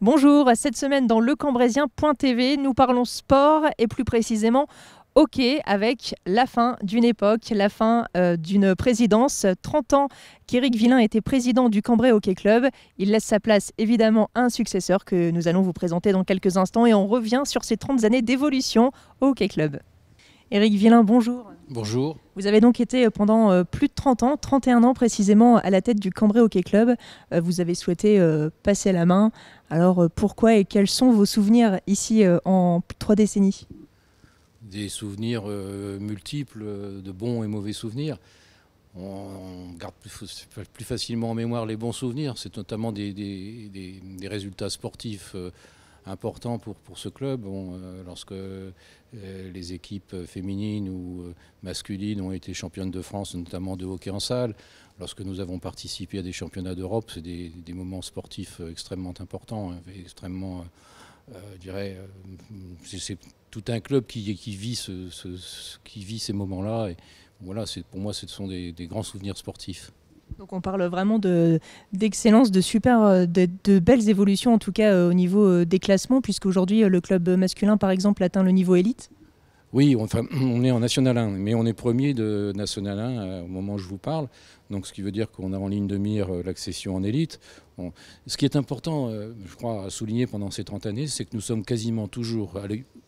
Bonjour, cette semaine dans lecambréisien.tv, nous parlons sport et plus précisément hockey avec la fin d'une époque, la fin d'une présidence. 30 ans qu'Éric Villain était président du Cambrai Hockey Club. Il laisse sa place évidemment à un successeur que nous allons vous présenter dans quelques instants et on revient sur ces 30 années d'évolution au Hockey Club. Éric Villain, bonjour. Bonjour. Vous avez donc été pendant plus de 30 ans, 31 ans précisément, à la tête du Cambrai Hockey Club. Vous avez souhaité passer la main. Alors pourquoi et quels sont vos souvenirs ici en 3 décennies ? Des souvenirs multiples, de bons et mauvais souvenirs. On garde plus facilement en mémoire les bons souvenirs. C'est notamment des résultats sportifs importants pour ce club. Lorsque les équipes féminines ou masculines ont été championnes de France, notamment de hockey en salle, lorsque nous avons participé à des championnats d'Europe, c'est des moments sportifs extrêmement importants, extrêmement, je dirais, c'est tout un club qui vit ces moments-là. Et voilà, pour moi, ce sont des grands souvenirs sportifs. Donc on parle vraiment d'excellence, de belles évolutions en tout cas au niveau des classements, puisqu'aujourd'hui le club masculin par exemple atteint le niveau élite. Oui, on est en National 1, mais on est premier de National 1 au moment où je vous parle. Donc, ce qui veut dire qu'on a en ligne de mire l'accession en élite. Bon, ce qui est important, je crois, à souligner pendant ces 30 années, c'est que nous sommes quasiment toujours,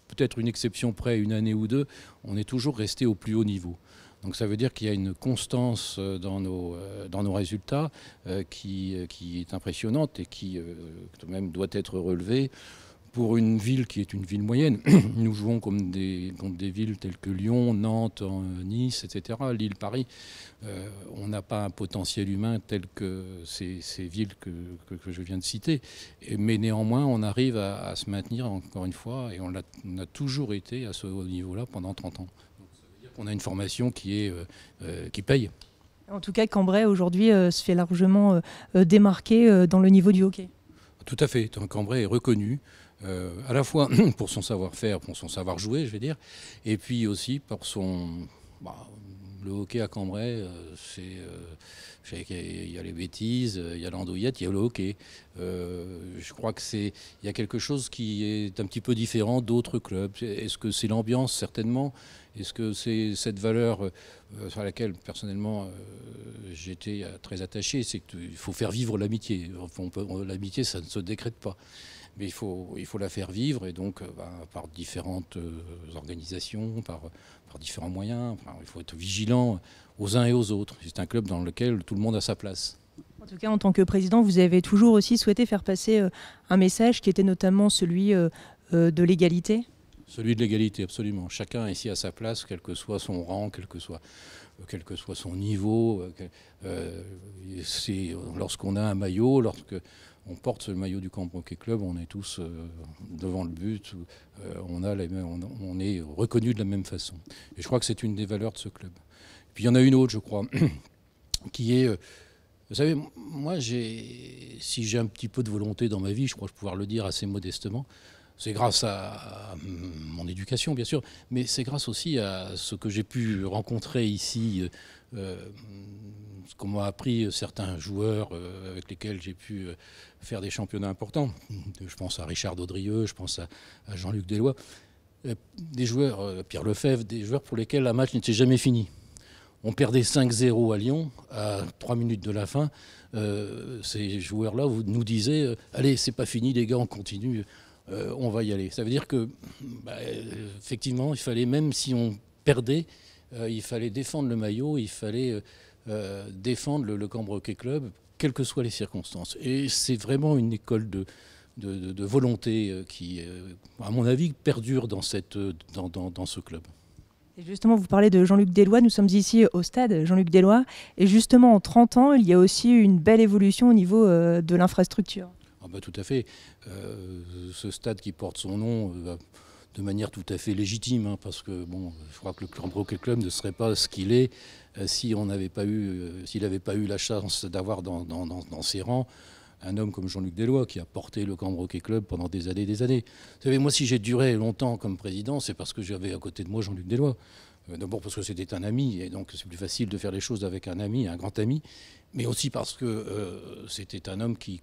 peut-être une exception près, une année ou deux, on est toujours resté au plus haut niveau. Donc ça veut dire qu'il y a une constance dans nos résultats qui est impressionnante et qui quand même doit être relevée. Pour une ville qui est une ville moyenne, nous jouons contre des villes telles que Lyon, Nantes, Nice, etc., Lille, Paris. On n'a pas un potentiel humain tel que ces villes que je viens de citer. Mais néanmoins, on arrive à se maintenir, encore une fois, et on a toujours été à ce haut niveau-là pendant 30 ans. Donc, ça veut dire qu'on a une formation qui paye. En tout cas, Cambrai aujourd'hui se fait largement démarquer dans le niveau du hockey. Tout à fait. Cambrai est reconnu. À la fois pour son savoir-faire, pour son savoir-jouer, je vais dire, et puis aussi par le hockey à Cambrai, il y a les bêtises, il y a l'andouillette, il y a le hockey. Je crois il y a quelque chose qui est un petit peu différent d'autres clubs. Est-ce que c'est l'ambiance, certainement ? Est-ce que c'est cette valeur sur laquelle, personnellement, j'étais très attaché ? C'est qu'il faut faire vivre l'amitié. L'amitié, ça ne se décrète pas. Mais il faut la faire vivre, et donc par différentes organisations, par différents moyens. Il faut être vigilant aux uns et aux autres. C'est un club dans lequel tout le monde a sa place. En tout cas, en tant que président, vous avez toujours aussi souhaité faire passer un message qui était notamment celui de l'égalité. Celui de l'égalité, absolument. Chacun ici a sa place, quel que soit son rang, quel que soit son niveau. Lorsqu'on a un maillot, lorsque on porte le maillot du Cambrai Hockey Club, on est tous devant le but, on est reconnus de la même façon. Et je crois que c'est une des valeurs de ce club. Puis il y en a une autre, je crois, qui est... Vous savez, moi, si j'ai un petit peu de volonté dans ma vie, je crois que je peux pouvoir le dire assez modestement, c'est grâce à mon éducation, bien sûr, mais c'est grâce aussi à ce que j'ai pu rencontrer ici, ce qu'on m'a appris certains joueurs avec lesquels j'ai pu faire des championnats importants. Je pense à Richard Daudrieux, je pense à Jean-Luc Deloy, des joueurs, Pierre Lefebvre, des joueurs pour lesquels un match n'était jamais fini. On perdait 5-0 à Lyon, à 3 minutes de la fin. Ces joueurs-là nous disaient « Allez, c'est pas fini les gars, on continue. On va y aller ». Ça veut dire que, effectivement, il fallait, même si on perdait, il fallait défendre le maillot, il fallait défendre le Cambrai Hockey Club, quelles que soient les circonstances. Et c'est vraiment une école de volonté qui, à mon avis, perdure dans ce club. Et justement, vous parlez de Jean-Luc Deloy, nous sommes ici au stade Jean-Luc Deloy, et justement en 30 ans, il y a aussi une belle évolution au niveau de l'infrastructure. Tout à fait. Ce stade qui porte son nom de manière tout à fait légitime, parce que je crois que le Cambrai Hockey Club ne serait pas ce qu'il est s'il n'avait pas eu la chance d'avoir dans ses rangs un homme comme Jean-Luc Deloy qui a porté le Cambrai Hockey Club pendant des années et des années. Vous savez, moi, si j'ai duré longtemps comme président, c'est parce que j'avais à côté de moi Jean-Luc Deloy. D'abord parce que c'était un ami, et donc c'est plus facile de faire les choses avec un ami, un grand ami, mais aussi parce que c'était un homme qui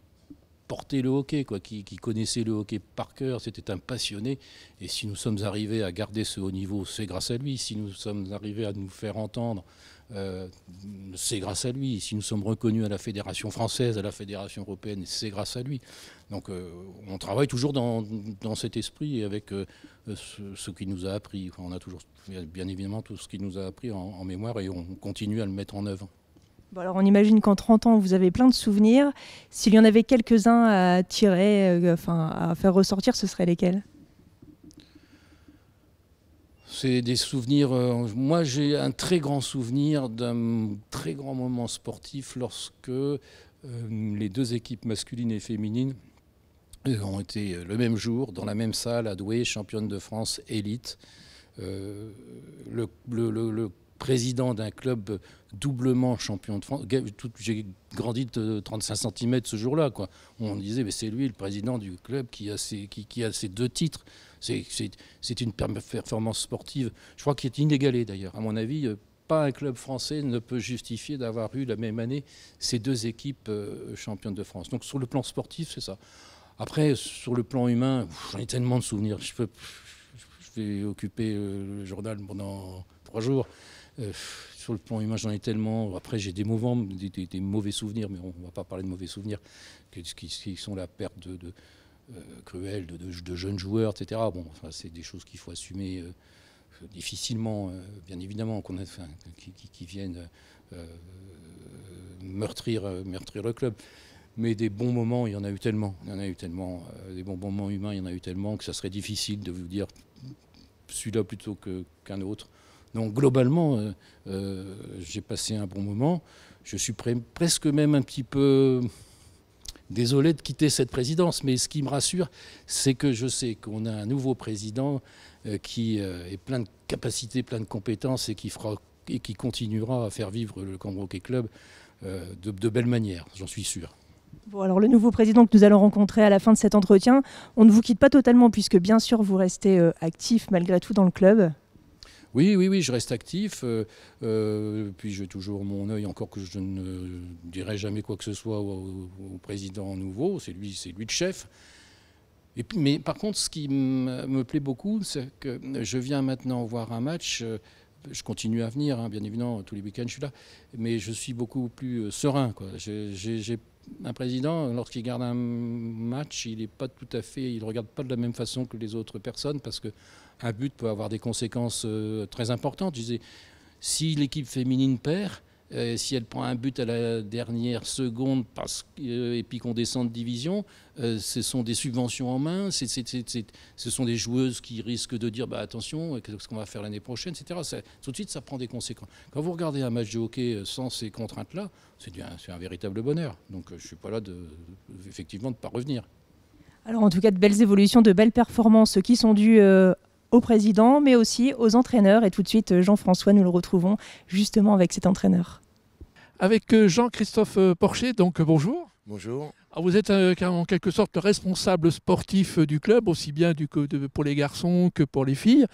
portait le hockey, quoi, qui connaissait le hockey par cœur. C'était un passionné. Et si nous sommes arrivés à garder ce haut niveau, c'est grâce à lui. Si nous sommes arrivés à nous faire entendre, c'est grâce à lui. Si nous sommes reconnus à la Fédération française, à la Fédération européenne, c'est grâce à lui. Donc on travaille toujours dans cet esprit et avec ce qu'il nous a appris. Enfin, on a toujours, bien évidemment, tout ce qu'il nous a appris en mémoire et on continue à le mettre en œuvre. Bon, alors on imagine qu'en 30 ans, vous avez plein de souvenirs. S'il y en avait quelques-uns à tirer, à faire ressortir, ce seraient lesquels ? C'est des souvenirs. Moi, j'ai un très grand souvenir d'un très grand moment sportif lorsque les deux équipes masculines et féminines ont été le même jour, dans la même salle, à Douai, championne de France élite. Le président d'un club doublement champion de France. J'ai grandi de 35 cm ce jour-là, quoi. On disait, mais c'est lui le président du club qui a ces deux titres. C'est une performance sportive, je crois, qui est inégalée d'ailleurs. À mon avis, pas un club français ne peut justifier d'avoir eu la même année ces deux équipes championnes de France. Donc sur le plan sportif, c'est ça. Après, sur le plan humain, j'en ai tellement de souvenirs. Je vais occuper le journal pendant 3 jours. Sur le plan humain, j'en ai tellement. Après, j'ai des mauvais souvenirs, mais on ne va pas parler de mauvais souvenirs, qui sont la perte cruelle de jeunes joueurs, etc. Bon, enfin, c'est des choses qu'il faut assumer difficilement, bien évidemment, qui viennent meurtrir le club. Mais des bons moments, il y en a eu tellement. Des bons moments humains, il y en a eu tellement que ça serait difficile de vous dire celui-là plutôt qu'un autre. Donc globalement, j'ai passé un bon moment. Je suis presque même un petit peu désolé de quitter cette présidence. Mais ce qui me rassure, c'est que je sais qu'on a un nouveau président qui est plein de capacités, plein de compétences et qui continuera à faire vivre le Cambrai Hockey Club de belle manière, j'en suis sûr. Bon, alors le nouveau président que nous allons rencontrer à la fin de cet entretien, on ne vous quitte pas totalement puisque bien sûr vous restez actif malgré tout dans le club. Oui, je reste actif. Puis j'ai toujours mon œil, encore que je ne dirai jamais quoi que ce soit au président nouveau. C'est lui le chef. Mais par contre, ce qui me plaît beaucoup, c'est que je viens maintenant voir un match. Je continue à venir, bien évidemment, tous les week-ends je suis là, mais je suis beaucoup plus serein, quoi. J'ai un président, lorsqu'il garde un match, il ne regarde pas de la même façon que les autres personnes, parce qu'un but peut avoir des conséquences très importantes. Je disais, si l'équipe féminine perd, si elle prend un but à la dernière seconde et puis qu'on descend de division, ce sont des subventions en main, ce sont des joueuses qui risquent de dire attention, qu'est-ce qu'on va faire l'année prochaine, etc. Tout de suite, ça prend des conséquences. Quand vous regardez un match de hockey sans ces contraintes-là, c'est un véritable bonheur. Donc je ne suis pas là effectivement de ne pas revenir. Alors en tout cas, de belles évolutions, de belles performances qui sont dues au président, mais aussi aux entraîneurs. Et tout de suite, Jean-François, nous le retrouvons justement avec cet entraîneur. Avec Jean-Christophe Porcher, donc bonjour. Bonjour. Alors, vous êtes en quelque sorte le responsable sportif du club, aussi bien pour les garçons que pour les filles.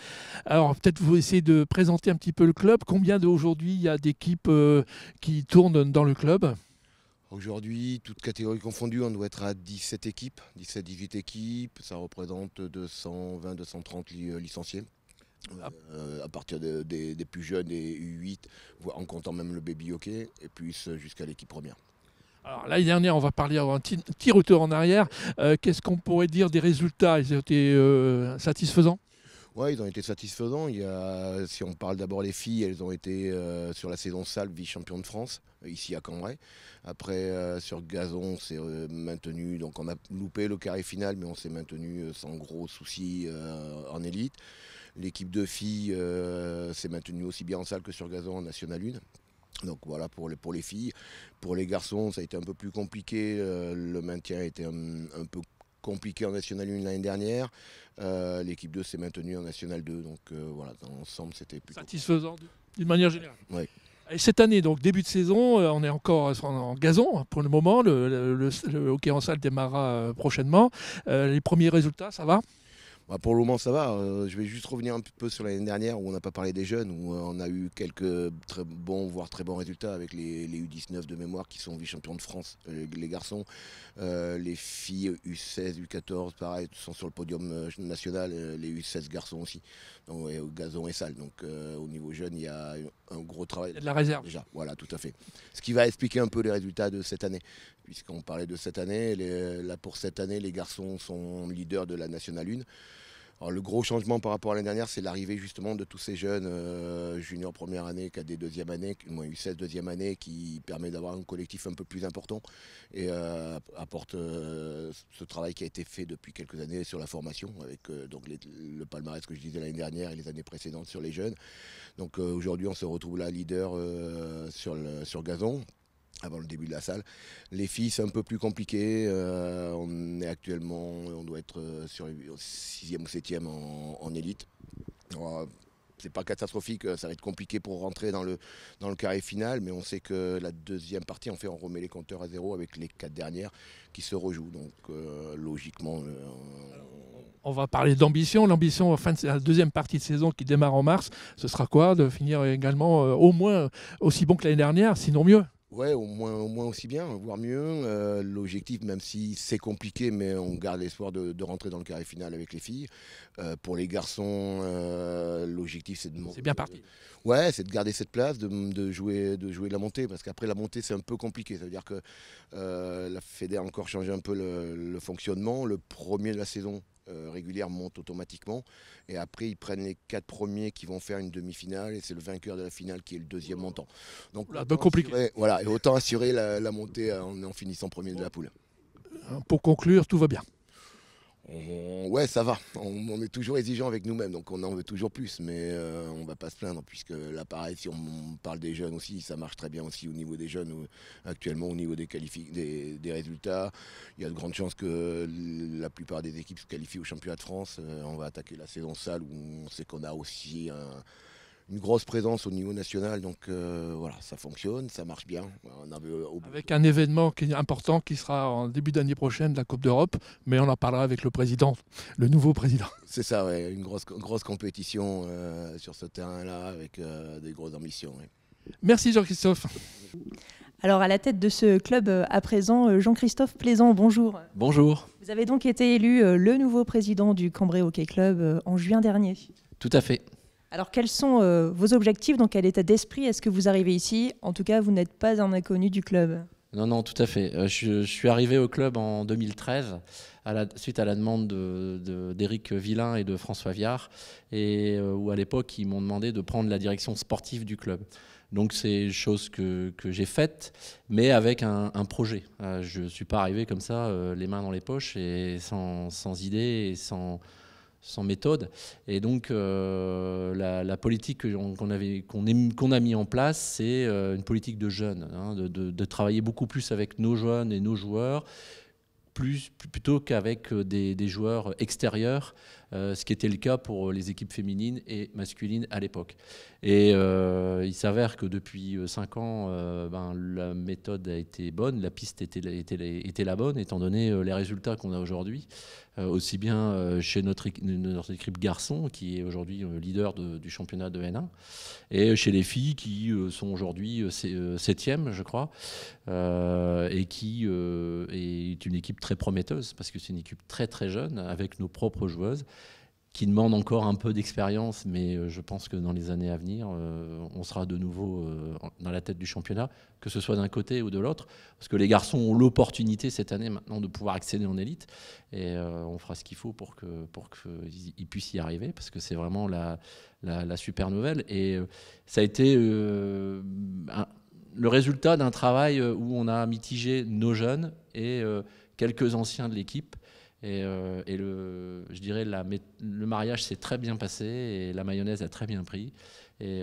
Alors peut-être vous essayez de présenter un petit peu le club. Combien d'aujourd'hui il y a d'équipes qui tournent dans le club ? Aujourd'hui, toutes catégories confondues, on doit être à 17 équipes, 17-18 équipes. Ça représente 220-230 licenciés. À partir des plus jeunes, des U8, en comptant même le baby hockey, et puis jusqu'à l'équipe première. Alors l'année dernière, on va parler un petit retour en arrière. Qu'est-ce qu'on pourrait dire des résultats ? Ils ont été satisfaisants ? Oui, ils ont été satisfaisants. Si on parle d'abord des filles, elles ont été sur la saison salle vice-champion de France, ici à Cambrai. Après, sur gazon, c'est maintenu. Donc on a loupé le carré final, mais on s'est maintenu sans gros soucis en élite. L'équipe de filles s'est maintenue aussi bien en salle que sur gazon en National 1. Donc voilà pour les filles. Pour les garçons, ça a été un peu plus compliqué. Le maintien a été un peu compliqué en National 1 l'année dernière. L'équipe 2 s'est maintenue en National 2. Donc voilà, dans l'ensemble, c'était plutôt satisfaisant d'une manière générale. Oui. Et cette année, donc début de saison, on est encore en gazon pour le moment. Le hockey en salle démarrera prochainement. Les premiers résultats, ça va ? Bah, pour le moment, ça va. Je vais juste revenir un peu sur l'année dernière où on n'a pas parlé des jeunes, où on a eu quelques très bons, voire très bons résultats avec les U19 de mémoire qui sont vice-champions de France, les garçons. Les filles U16, U14, pareil, sont sur le podium national, les U16 garçons aussi, donc, au gazon et salle. Donc au niveau jeune, il y a un gros travail. Il y a de la réserve. Déjà, voilà, tout à fait. Ce qui va expliquer un peu les résultats de cette année. Puisqu'on parlait de cette année, là pour cette année, les garçons sont leaders de la Nationale 1. Alors, le gros changement par rapport à l'année dernière, c'est l'arrivée justement de tous ces jeunes juniors première année, cadets deuxième année, moins U16 deuxième année, qui permet d'avoir un collectif un peu plus important et apporte ce travail qui a été fait depuis quelques années sur la formation, avec donc le palmarès que je disais l'année dernière et les années précédentes sur les jeunes. Donc aujourd'hui, on se retrouve là leader sur gazon, avant le début de la salle. Les filles, c'est un peu plus compliqué. On est actuellement, on doit être sur le 6e ou 7e en élite. C'est pas catastrophique, ça va être compliqué pour rentrer dans le carré final, mais on sait que la deuxième partie, on remet les compteurs à zéro avec les 4 dernières qui se rejouent. Donc logiquement... On va parler d'ambition. L'ambition en fin de la deuxième partie de saison qui démarre en mars, ce sera quoi? De finir également au moins aussi bon que l'année dernière, sinon mieux. Ouais, au moins aussi bien, voire mieux. L'objectif, même si c'est compliqué, mais on garde l'espoir de rentrer dans le carré final avec les filles. Pour les garçons, l'objectif, c'est de... C'est bien parti. Ouais, c'est de garder cette place, de jouer la montée, parce qu'après la montée, c'est un peu compliqué. Ça veut dire que la Fédé a encore changé un peu le fonctionnement. Le premier de la saison régulière monte automatiquement, et après ils prennent les 4 premiers qui vont faire une demi-finale, et c'est le vainqueur de la finale qui est le deuxième montant. Donc un peu compliqué. Voilà, et autant assurer la montée en finissant premier de la poule. Pour conclure, tout va bien. Ouais, ça va. On est toujours exigeant avec nous-mêmes, donc on en veut toujours plus, mais on va pas se plaindre, puisque là, pareil, si on parle des jeunes aussi, ça marche très bien aussi au niveau des jeunes. Actuellement, au niveau des résultats, il y a de grandes chances que la plupart des équipes se qualifient au championnat de France. On va attaquer la saison salle, où on sait qu'on a aussi une grosse présence au niveau national, donc voilà, ça fonctionne, ça marche bien. Avec un événement qui est important qui sera en début d'année prochaine, la Coupe d'Europe, mais on en parlera avec le président, le nouveau président. C'est ça, ouais, une grosse compétition sur ce terrain-là, avec des grosses ambitions. Ouais. Merci Jean-Christophe. Alors à la tête de ce club à présent, Jean-Christophe Plaisant, bonjour. Bonjour. Vous avez donc été élu le nouveau président du Cambrai Hockey Club en juin dernier. Tout à fait. Alors quels sont vos objectifs, dans quel état d'esprit est-ce que vous arrivez ici? En tout cas, vous n'êtes pas un inconnu du club. Non, tout à fait. Je suis arrivé au club en 2013, suite à la demande d'Éric Villain et de François Viard, et où à l'époque, ils m'ont demandé de prendre la direction sportive du club. Donc c'est une chose que j'ai faite, mais avec un projet. Je ne suis pas arrivé comme ça, les mains dans les poches, et sans idée et sans méthode. Et donc la politique qu'on a mis en place, c'est une politique de jeunes, hein, de travailler beaucoup plus avec nos jeunes et nos joueurs, plutôt qu'avec des joueurs extérieurs, ce qui était le cas pour les équipes féminines et masculines à l'époque. Et il s'avère que depuis 5 ans, la méthode a été bonne, la piste était la bonne, étant donné les résultats qu'on a aujourd'hui, aussi bien chez notre équipe garçon, qui est aujourd'hui leader du championnat de N1, et chez les filles qui sont aujourd'hui 7e, je crois, et qui est une équipe très prometteuse, parce que c'est une équipe très très jeune, avec nos propres joueuses, qui demande encore un peu d'expérience, mais je pense que dans les années à venir, on sera de nouveau dans la tête du championnat, que ce soit d'un côté ou de l'autre, parce que les garçons ont l'opportunité cette année maintenant de pouvoir accéder en élite, et on fera ce qu'il faut pour qu'ils puissent y arriver, parce que c'est vraiment la super nouvelle. Et ça a été le résultat d'un travail où on a mitigé nos jeunes et quelques anciens de l'équipe. Et je dirais le mariage s'est très bien passé et la mayonnaise a très bien pris. Et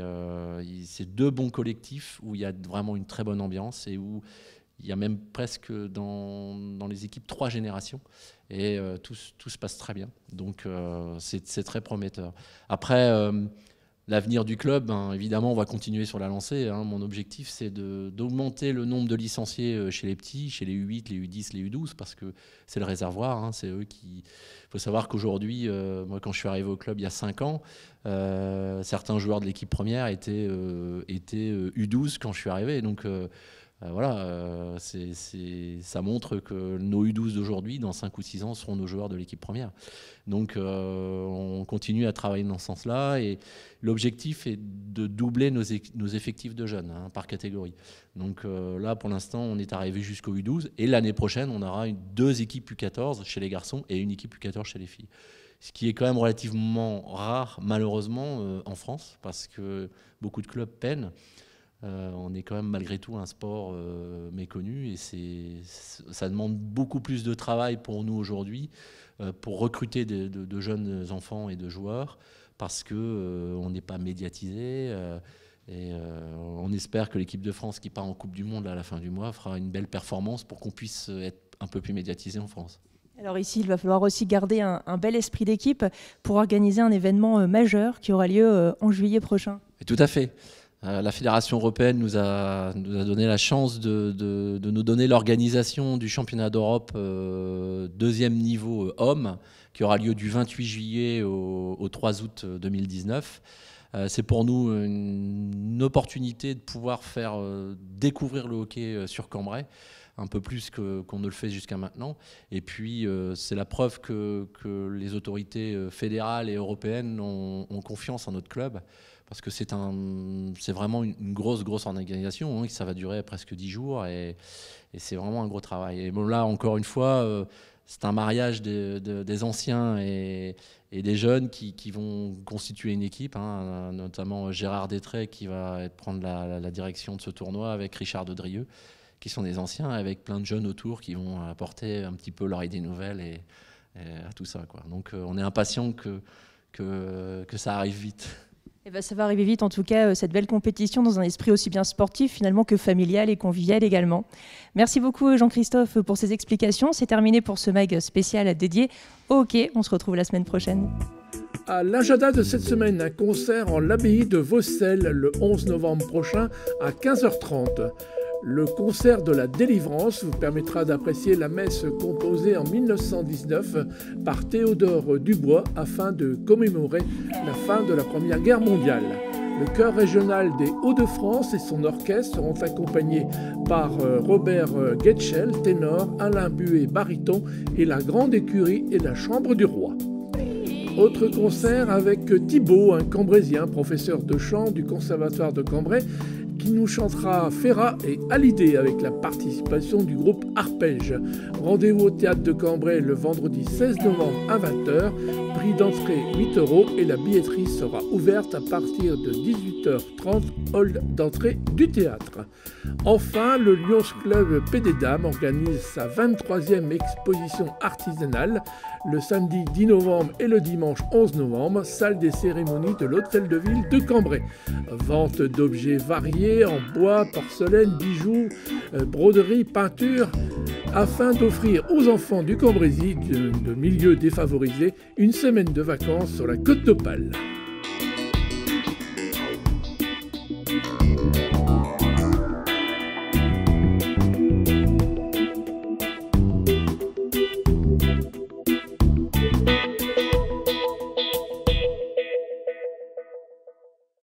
c'est 2 bons collectifs où il y a vraiment une très bonne ambiance et où il y a même presque dans les équipes 3 générations. Et tout se passe très bien. Donc c'est très prometteur. Après, L'avenir du club, évidemment, on va continuer sur la lancée. Mon objectif, c'est d'augmenter le nombre de licenciés chez les petits, chez les U8, les U10, les U12, parce que c'est le réservoir. C'est eux qui... Il faut savoir qu'aujourd'hui, moi, quand je suis arrivé au club il y a 5 ans, certains joueurs de l'équipe première étaient U12 quand je suis arrivé. Donc voilà, ça montre que nos U12 d'aujourd'hui, dans 5 ou 6 ans, seront nos joueurs de l'équipe première. Donc on continue à travailler dans ce sens-là et l'objectif est de doubler nos effectifs de jeunes par catégorie. Donc là, pour l'instant, on est arrivé jusqu'au U12 et l'année prochaine, on aura 2 équipes U14 chez les garçons et une équipe U14 chez les filles. Ce qui est quand même relativement rare, malheureusement, en France, parce que beaucoup de clubs peinent. On est quand même malgré tout un sport méconnu et ça demande beaucoup plus de travail pour nous aujourd'hui pour recruter de jeunes enfants et de joueurs parce qu'on n'est pas médiatisé et on espère que l'équipe de France qui part en Coupe du Monde à la fin du mois fera une belle performance pour qu'on puisse être un peu plus médiatisé en France. Alors ici, il va falloir aussi garder un bel esprit d'équipe pour organiser un événement majeur qui aura lieu en juillet prochain. Et tout à fait. La Fédération européenne nous a donné la chance de nous donner l'organisation du championnat d'Europe 2e niveau hommes qui aura lieu du 28 juillet au 3 août 2019. C'est pour nous une opportunité de pouvoir faire découvrir le hockey sur Cambrai, un peu plus qu'on ne le fait jusqu'à maintenant. Et puis, c'est la preuve que les autorités fédérales et européennes ont confiance en notre club. Parce que c'est vraiment une grosse organisation. Ça va durer presque 10 jours et c'est vraiment un gros travail. Et bon, là, encore une fois, c'est un mariage des anciens et des jeunes qui vont constituer une équipe, notamment Gérard Détré qui va prendre la direction de ce tournoi avec Richard Dedrieux, qui sont des anciens, avec plein de jeunes autour qui vont apporter un petit peu leur idée nouvelle et à tout ça, quoi. Donc on est impatient que ça arrive vite. Eh ben, ça va arriver vite, en tout cas, cette belle compétition dans un esprit aussi bien sportif finalement que familial et convivial également. Merci beaucoup Jean-Christophe pour ces explications. C'est terminé pour ce mag spécial dédié au hockey. On se retrouve la semaine prochaine. À l'agenda de cette semaine, un concert en l'abbaye de Vaucelles le 11 novembre prochain à 15h30. Le concert de la délivrance vous permettra d'apprécier la messe composée en 1919 par Théodore Dubois afin de commémorer la fin de la Première Guerre mondiale. Le chœur régional des Hauts-de-France et son orchestre seront accompagnés par Robert Getchel, ténor, Alain Buet, baryton et la Grande Écurie et la Chambre du Roi. Autre concert avec Thibaut, un Cambrésien, professeur de chant du Conservatoire de Cambrai, qui nous chantera Ferrat et Hallyday avec la participation du groupe Arpège. Rendez-vous au Théâtre de Cambrai le vendredi 16 novembre à 20h. Prix d'entrée 8 € et la billetterie sera ouverte à partir de 18h30, hall d'entrée du théâtre. Enfin, le Lions Club PD Dames organise sa 23e exposition artisanale le samedi 10 novembre et le dimanche 11 novembre, salle des cérémonies de l'Hôtel de Ville de Cambrai. Vente d'objets variés en bois, porcelaine, bijoux, broderie, peinture, afin d'offrir aux enfants du Cambrésis de milieux défavorisés une semaine de vacances sur la Côte d'Opale.